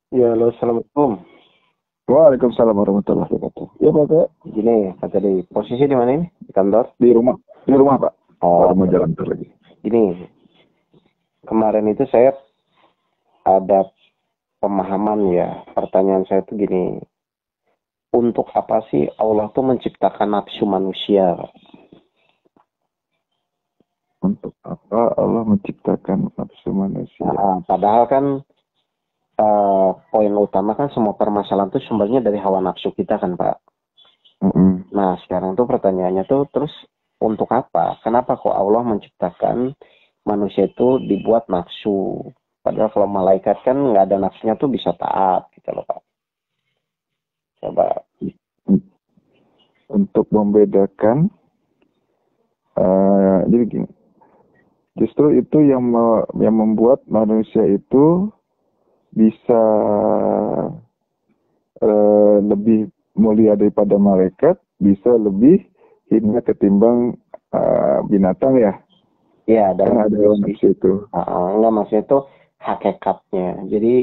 Ya, halo, assalamualaikum. Waalaikumsalam warahmatullahi wabarakatuh. Ya Pak, Gini, Pak tadi posisi di mana ini? Di kantor? di rumah, Pak. Baru Oh, mau jalan tur lagi. gini, kemarin itu saya ada pemahaman ya. Pertanyaan saya tuh gini, untuk apa sih Allah tuh menciptakan nafsu manusia? Untuk apa Allah menciptakan nafsu manusia? Padahal kan poin utama kan semua permasalahan tuh sumbernya dari hawa nafsu kita kan, Pak. Mm-mm. Nah, sekarang tuh pertanyaannya tuh terus untuk apa? Kenapa kok Allah menciptakan manusia itu dibuat nafsu? Padahal kalau malaikat kan nggak ada nafsunya tuh bisa taat gitu loh Pak. Coba. Untuk membedakan, jadi gini, justru itu yang membuat manusia itu bisa lebih mulia daripada malaikat, bisa lebih hina ketimbang binatang ya. Ya, Karena dalam ada hawa nafsu itu. enggak maksudnya itu hakikatnya. Jadi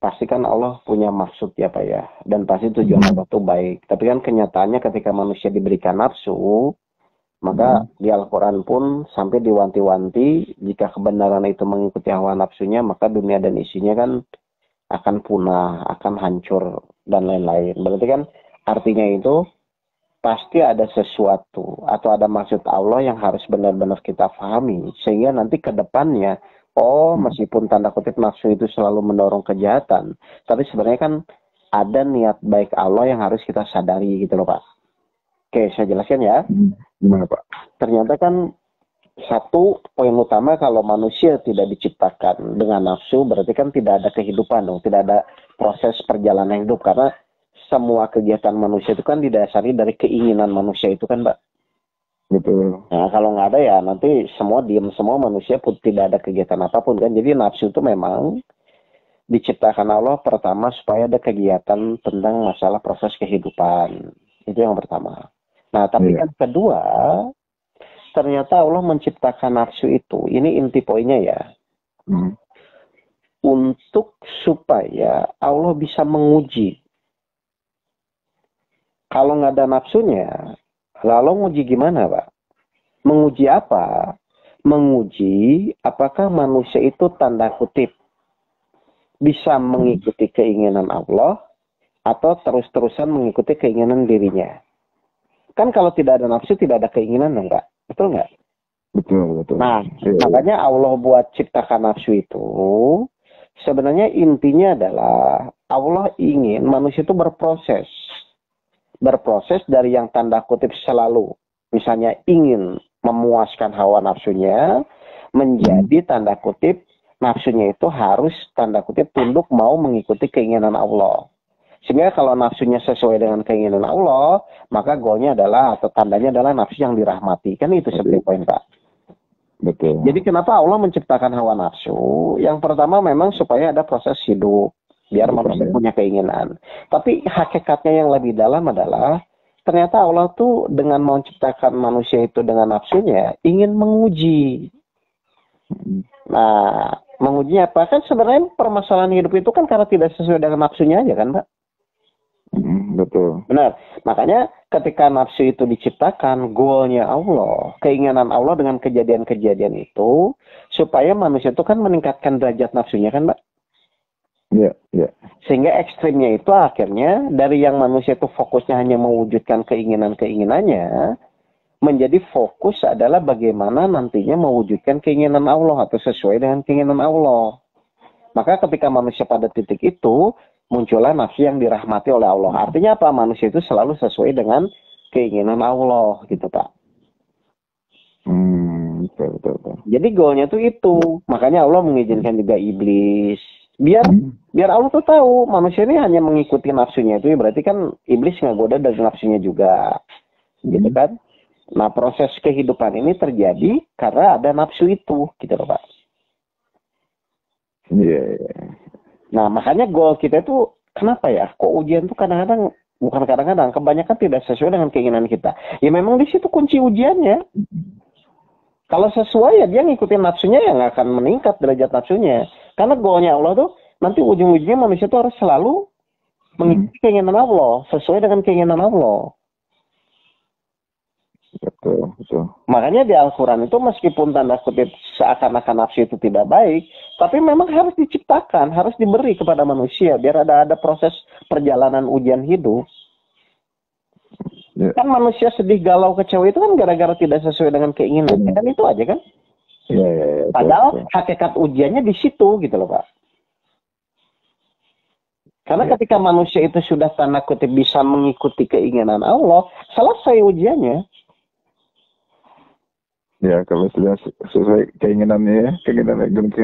pasti kan Allah punya maksud ya Pak ya. Dan pasti tujuan Allah tuh baik. Tapi kan kenyataannya ketika manusia diberikan nafsu, maka di Al-Quran pun sampai diwanti-wanti jika kebenaran itu mengikuti hawa nafsunya, maka dunia dan isinya kan akan punah, akan hancur, dan lain-lain. Berarti kan artinya itu pasti ada sesuatu atau ada maksud Allah yang harus benar-benar kita pahami. Sehingga nanti ke depannya, oh meskipun tanda kutip nafsu itu selalu mendorong kejahatan, tapi sebenarnya kan ada niat baik Allah yang harus kita sadari gitu loh Pak. Oke, saya jelaskan ya. Gimana Pak? Ternyata kan satu poin utama kalau manusia tidak diciptakan dengan nafsu berarti kan tidak ada kehidupan dong, tidak ada proses perjalanan hidup karena semua kegiatan manusia itu kan didasari dari keinginan manusia itu kan Mbak. Betul. Nah kalau nggak ada ya nanti semua diem semua manusia pun tidak ada kegiatan apapun kan. Jadi nafsu itu memang diciptakan Allah pertama supaya ada kegiatan tentang masalah proses kehidupan. Itu yang pertama. Nah tapi kan kedua ternyata Allah menciptakan nafsu itu, ini inti poinnya ya, untuk supaya Allah bisa menguji. Kalau nggak ada nafsunya, lalu nguji gimana Pak? Menguji apa? Menguji apakah manusia itu tanda kutip bisa mengikuti keinginan Allah atau terus-terusan mengikuti keinginan dirinya. Kan kalau tidak ada nafsu, tidak ada keinginan dong Pak. Betul nggak? Betul. Nah, makanya Allah buat ciptakan nafsu itu, sebenarnya intinya adalah Allah ingin manusia itu berproses. Berproses dari yang tanda kutip selalu. Misalnya ingin memuaskan hawa nafsunya, menjadi tanda kutip nafsunya itu harus tanda kutip tunduk mau mengikuti keinginan Allah. Sehingga kalau nafsunya sesuai dengan keinginan Allah, maka goalnya adalah atau tandanya adalah nafsu yang dirahmati. Kan itu sebenarnya poin Pak. Betul. Jadi kenapa Allah menciptakan hawa nafsu? Yang pertama memang supaya ada proses hidup. Biar manusia punya keinginan. Tapi hakikatnya yang lebih dalam adalah ternyata Allah tuh dengan menciptakan manusia itu dengan nafsunya ingin menguji. Nah, mengujinya apa? Kan sebenarnya permasalahan hidup itu kan karena tidak sesuai dengan nafsunya aja kan Pak? Betul. Benar. Makanya ketika nafsu itu diciptakan, goalnya Allah, keinginan Allah dengan kejadian-kejadian itu, supaya manusia itu kan meningkatkan derajat nafsunya kan Pak? Iya. Sehingga ekstrimnya itu akhirnya dari yang manusia itu fokusnya hanya mewujudkan keinginan-keinginannya, menjadi fokus adalah bagaimana nantinya mewujudkan keinginan Allah atau sesuai dengan keinginan Allah. Maka ketika manusia pada titik itu, muncullah nafsu yang dirahmati oleh Allah. Artinya apa? Manusia itu selalu sesuai dengan keinginan Allah, gitu Pak. Betul. Jadi goalnya tuh itu. Makanya Allah mengizinkan juga iblis. Biar Allah tuh tahu manusia ini hanya mengikuti nafsunya itu, berarti kan iblis nggak dari nafsunya juga, gitu kan? Nah proses kehidupan ini terjadi karena ada nafsu itu, gitu loh Pak. Iya. Nah makanya goal kita itu kenapa ya? Kok ujian tuh kadang-kadang bukan kadang-kadang, kebanyakan tidak sesuai dengan keinginan kita. Ya memang di situ kunci ujiannya. Kalau sesuai ya dia ngikutin nafsunya ya nggak akan meningkat derajat nafsunya. Karena goalnya Allah tuh nanti ujung-ujungnya manusia itu harus selalu mengikuti keinginan Allah, sesuai dengan keinginan Allah. Betul, betul. Makanya di Al-Quran itu meskipun tanda kutip seakan-akan nafsu itu tidak baik, tapi memang harus diciptakan, harus diberi kepada manusia biar ada proses perjalanan ujian hidup. Ya. Kan manusia sedih, galau, kecewa itu kan gara-gara tidak sesuai dengan keinginan. Kan itu aja kan? Ya. Padahal hakikat ujiannya di situ gitu loh Pak. Karena ketika manusia itu sudah tanda kutip bisa mengikuti keinginan Allah, selesai ujiannya. Ya, kalau sudah sesuai keinginan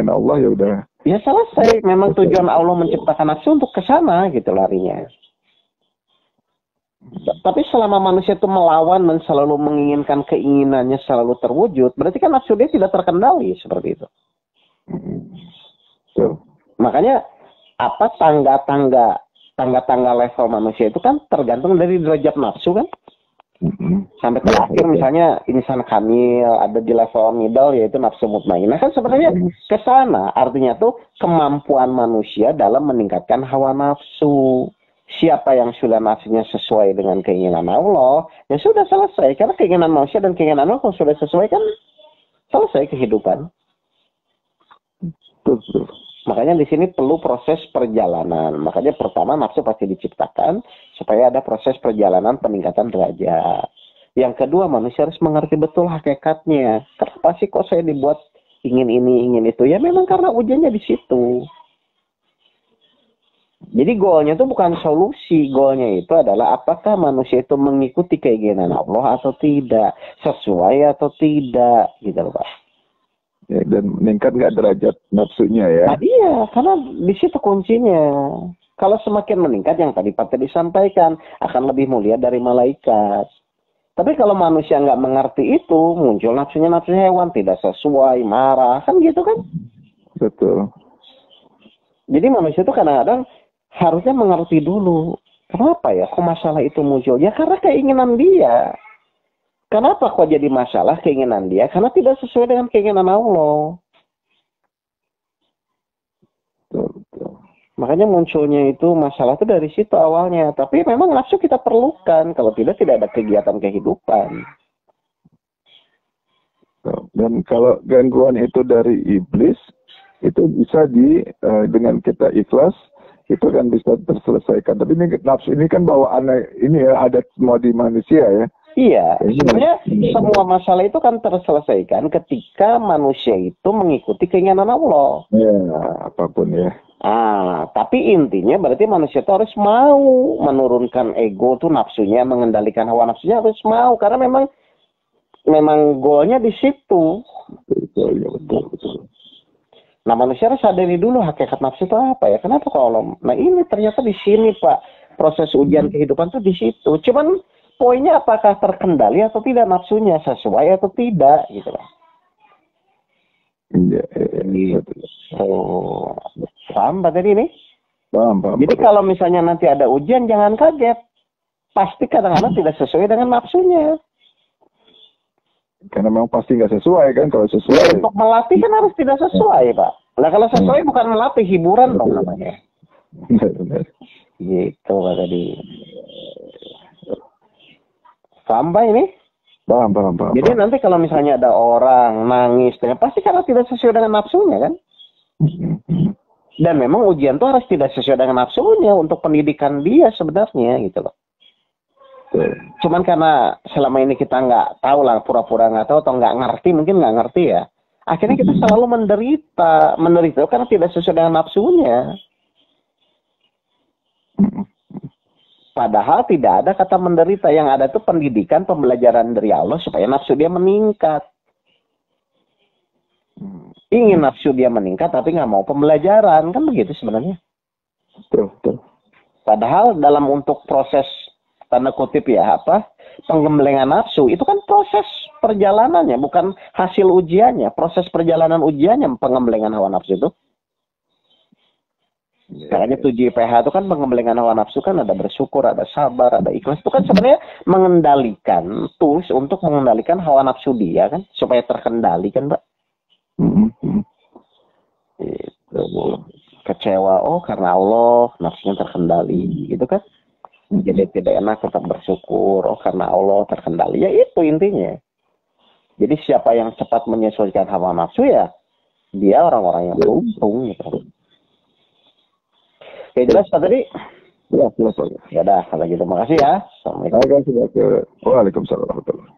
Allah ya udah. Ya selesai. Memang tujuan Allah menciptakan nafsu untuk ke sana gitu larinya. Tapi selama manusia itu melawan dan selalu menginginkan keinginannya selalu terwujud, berarti kan nafsu dia tidak terkendali seperti itu. Makanya apa tangga-tangga level manusia itu kan tergantung dari derajat nafsu kan. Sampai terakhir misalnya insan kamil ada di level middle yaitu nafsu mutmainah kan sebenarnya ke sana. Artinya tuh kemampuan manusia dalam meningkatkan hawa nafsu. Siapa yang sudah nafsunya sesuai dengan keinginan Allah, ya sudah selesai. Karena keinginan manusia dan keinginan Allah kalau sudah sesuai kan selesai kehidupan. Makanya di sini perlu proses perjalanan. Makanya pertama nafsu pasti diciptakan supaya ada proses perjalanan peningkatan derajat. Yang kedua manusia harus mengerti betul hakikatnya. Kenapa sih kok saya dibuat ingin ini, ingin itu? Ya memang karena ujiannya di situ. Jadi goalnya itu bukan solusi. Goalnya itu adalah apakah manusia itu mengikuti keinginan Allah atau tidak. Sesuai atau tidak. Gitu loh Pak. Ya, dan meningkat nggak derajat nafsunya ya? Nah, iya, karena di situ kuncinya. Kalau semakin meningkat yang tadi Pak disampaikan akan lebih mulia dari malaikat. Tapi kalau manusia nggak mengerti itu, muncul nafsunya hewan, tidak sesuai, marah, kan gitu kan? Betul. Jadi manusia itu kadang-kadang harusnya mengerti dulu. Kenapa ya kok masalah itu muncul? Ya karena keinginan dia. Kenapa kok jadi masalah keinginan dia? Karena tidak sesuai dengan keinginan Allah. Betul. Makanya munculnya itu masalah itu dari situ awalnya. Tapi memang nafsu kita perlukan. Kalau tidak ada kegiatan kehidupan. Dan kalau gangguan itu dari iblis, itu bisa dengan kita ikhlas, itu kan bisa terselesaikan. Tapi ini nafsu ini kan bawaan ini ya, ada semua di manusia ya. Iya, sebenarnya semua masalah itu kan terselesaikan ketika manusia itu mengikuti keinginan Allah. Ya, apapun ya. Tapi intinya berarti manusia itu harus mau menurunkan ego tuh nafsunya, mengendalikan hawa nafsunya harus mau karena memang goalnya di situ. Betul. Nah manusia harus sadari dulu hakikat nafsu itu apa ya? Kenapa kalau ini ternyata di sini Pak proses ujian kehidupan tuh di situ. Cuman poinnya apakah terkendali atau tidak nafsunya, sesuai atau tidak gitu lah. Iya. Paham Pak tadi ini? Paham. Jadi kalau misalnya nanti ada ujian jangan kaget. Pasti kadang-kadang tidak sesuai dengan nafsunya. Karena memang pasti nggak sesuai kan, kalau sesuai. Untuk melatih kan harus tidak sesuai Pak. Nah kalau sesuai bukan melatih, hiburan dong namanya. Benar. Gitu Pak tadi. Paham Pak ini? Paham. Jadi nanti kalau misalnya ada orang nangis, pasti karena tidak sesuai dengan nafsunya kan? Dan memang ujian itu harus tidak sesuai dengan nafsunya untuk pendidikan dia sebenarnya gitu loh. Cuman karena selama ini kita nggak tahu lah, pura-pura nggak tahu atau nggak ngerti, mungkin nggak ngerti ya. Akhirnya kita selalu menderita karena tidak sesuai dengan nafsunya. Padahal tidak ada kata menderita, yang ada itu pendidikan, pembelajaran dari Allah supaya nafsu dia meningkat. Ingin nafsu dia meningkat tapi nggak mau pembelajaran, kan begitu sebenarnya. Betul. Padahal dalam untuk proses tanda kutip ya penggemblengan nafsu itu kan proses perjalanannya, bukan hasil ujiannya. Proses perjalanan ujiannya penggemblengan hawa nafsu itu. Makanya 7PH itu kan pengembelengan hawa nafsu kan ada bersyukur, ada sabar, ada ikhlas. Itu kan sebenarnya mengendalikan tools untuk mengendalikan hawa nafsu dia kan supaya terkendali kan Pak. Itu. kecewa, oh karena Allah nafsunya terkendali, gitu kan? Jadi tidak enak, tetap bersyukur, oh karena Allah terkendali. Ya itu intinya. Jadi siapa yang cepat menyesuaikan hawa nafsu ya, dia orang-orang yang beruntung gitu. Oke, jelas Pak tadi? Ya, jelas. Ya udah, kalau gitu makasih ya. Assalamualaikum. Waalaikumsalam warahmatullahi wabarakatuh.